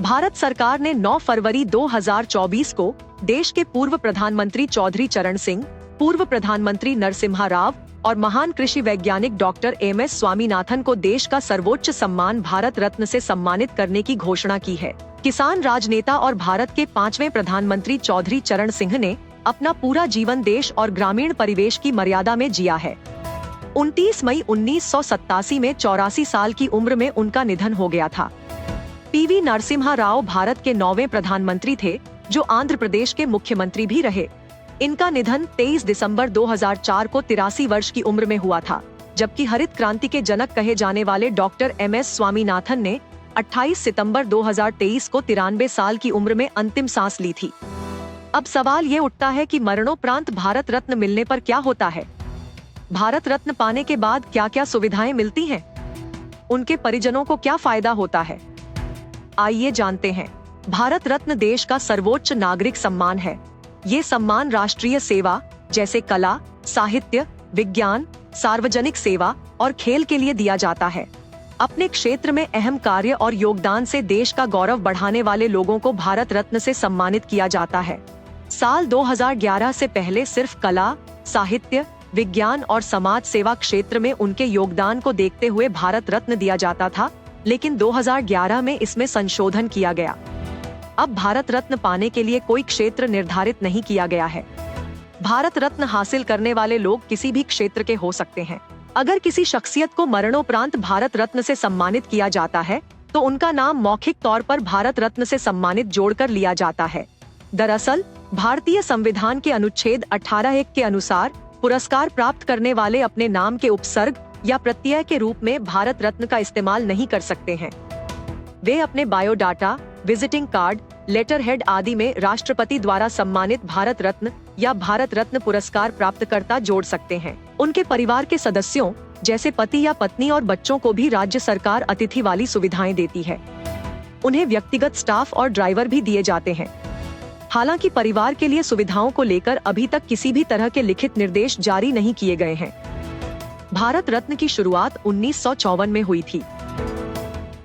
भारत सरकार ने 9 फरवरी 2024 को देश के पूर्व प्रधानमंत्री चौधरी चरण सिंह, पूर्व प्रधानमंत्री नरसिम्हा राव और महान कृषि वैज्ञानिक डॉक्टर MS स्वामीनाथन को देश का सर्वोच्च सम्मान भारत रत्न से सम्मानित करने की घोषणा की है। किसान राजनेता और भारत के 5वें प्रधानमंत्री चौधरी चरण सिंह ने अपना पूरा जीवन देश और ग्रामीण परिवेश की मर्यादा में जिया है। 29 मई 1987 में 84 साल की उम्र में उनका निधन हो गया था। PV नरसिम्हा राव भारत के 9वें प्रधानमंत्री थे, जो आंध्र प्रदेश के मुख्यमंत्री भी रहे। इनका निधन 23 दिसंबर 2004 को 83 वर्ष की उम्र में हुआ था, जबकि हरित क्रांति के जनक कहे जाने वाले डॉक्टर MS स्वामीनाथन ने 28 सितंबर 2023 को 93 साल की उम्र में अंतिम सांस ली थी। अब सवाल ये उठता है कि मरणोपरांत भारत रत्न मिलने पर क्या होता है? भारत रत्न पाने के बाद क्या क्या सुविधाएं मिलती हैं? उनके परिजनों को क्या फायदा होता है? आइए जानते हैं। भारत रत्न देश का सर्वोच्च नागरिक सम्मान है। ये सम्मान राष्ट्रीय सेवा जैसे कला, साहित्य, विज्ञान, सार्वजनिक सेवा और खेल के लिए दिया जाता है। अपने क्षेत्र में अहम कार्य और योगदान से देश का गौरव बढ़ाने वाले लोगों को भारत रत्न से सम्मानित किया जाता है। साल 2011 से पहले सिर्फ कला, साहित्य, विज्ञान और समाज सेवा क्षेत्र में उनके योगदान को देखते हुए भारत रत्न दिया जाता था, लेकिन 2011 में इसमें संशोधन किया गया। अब भारत रत्न पाने के लिए कोई क्षेत्र निर्धारित नहीं किया गया है। भारत रत्न हासिल करने वाले लोग किसी भी क्षेत्र के हो सकते हैं। अगर किसी शख्सियत को मरणोपरांत भारत रत्न से सम्मानित किया जाता है, तो उनका नाम मौखिक तौर पर भारत रत्न से सम्मानित जोड़कर लिया जाता है। दरअसल भारतीय संविधान के अनुच्छेद 18(1) के अनुसार पुरस्कार प्राप्त करने वाले अपने नाम के उपसर्ग या प्रत्यय के रूप में भारत रत्न का इस्तेमाल नहीं कर सकते हैं। वे अपने biodata, visiting card, letterhead आदि में राष्ट्रपति द्वारा सम्मानित भारत रत्न या भारत रत्न पुरस्कार प्राप्तकर्ता जोड़ सकते हैं। उनके परिवार के सदस्यों जैसे पति या पत्नी और बच्चों को भी राज्य सरकार अतिथि वाली सुविधाएं देती है। उन्हें व्यक्तिगत स्टाफ और ड्राइवर भी दिए जाते हैं। हालांकि परिवार के लिए सुविधाओं को लेकर अभी तक किसी भी तरह के लिखित निर्देश जारी नहीं किए गए हैं। भारत रत्न की शुरुआत 1954 में हुई थी।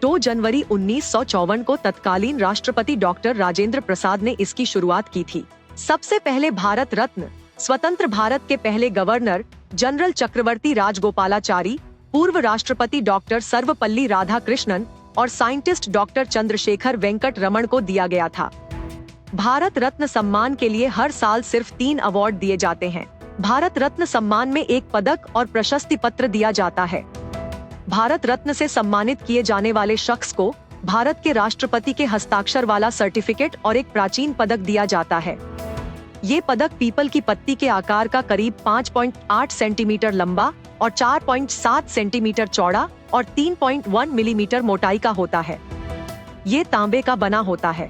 2 जनवरी 1954 को तत्कालीन राष्ट्रपति डॉक्टर राजेंद्र प्रसाद ने इसकी शुरुआत की थी। सबसे पहले भारत रत्न स्वतंत्र भारत के पहले गवर्नर जनरल चक्रवर्ती राजगोपालाचारी, पूर्व राष्ट्रपति डॉक्टर सर्वपल्ली राधाकृष्णन और साइंटिस्ट डॉक्टर चंद्रशेखर वेंकट रमन को दिया गया था। भारत रत्न सम्मान के लिए हर साल सिर्फ 3 अवार्ड दिए जाते हैं। भारत रत्न सम्मान में 1 पदक और प्रशस्ति पत्र दिया जाता है। भारत रत्न से सम्मानित किए जाने वाले शख्स को भारत के राष्ट्रपति के हस्ताक्षर वाला सर्टिफिकेट और एक प्राचीन पदक दिया जाता है। ये पदक पीपल की पत्ती के आकार का करीब 5.8 सेंटीमीटर लंबा और 4.7 सेंटीमीटर चौड़ा और 3.1 मिलीमीटर मोटाई का होता है। ये तांबे का बना होता है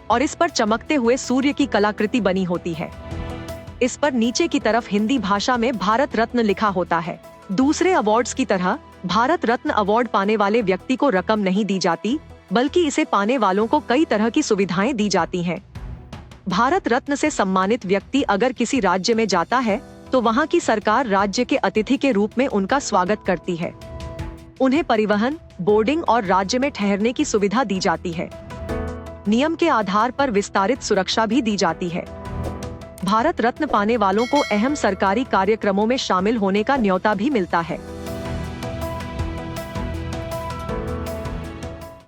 और इस पर चमकते हुए सूर्य की कलाकृति बनी होती है। इस पर नीचे की तरफ हिंदी भाषा में भारत रत्न लिखा होता है। दूसरे अवार्ड्स की तरह भारत रत्न अवार्ड पाने वाले व्यक्ति को रकम नहीं दी जाती, बल्कि इसे पाने वालों को कई तरह की सुविधाएं दी जाती हैं। भारत रत्न से सम्मानित व्यक्ति अगर किसी राज्य में जाता है, तो वहां की सरकार राज्य के अतिथि के रूप में उनका स्वागत करती है। उन्हें परिवहन, बोर्डिंग और राज्य में ठहरने की सुविधा दी जाती है। नियम के आधार पर विस्तारित सुरक्षा भी दी जाती है। भारत रत्न पाने वालों को अहम सरकारी कार्यक्रमों में शामिल होने का न्योता भी मिलता है।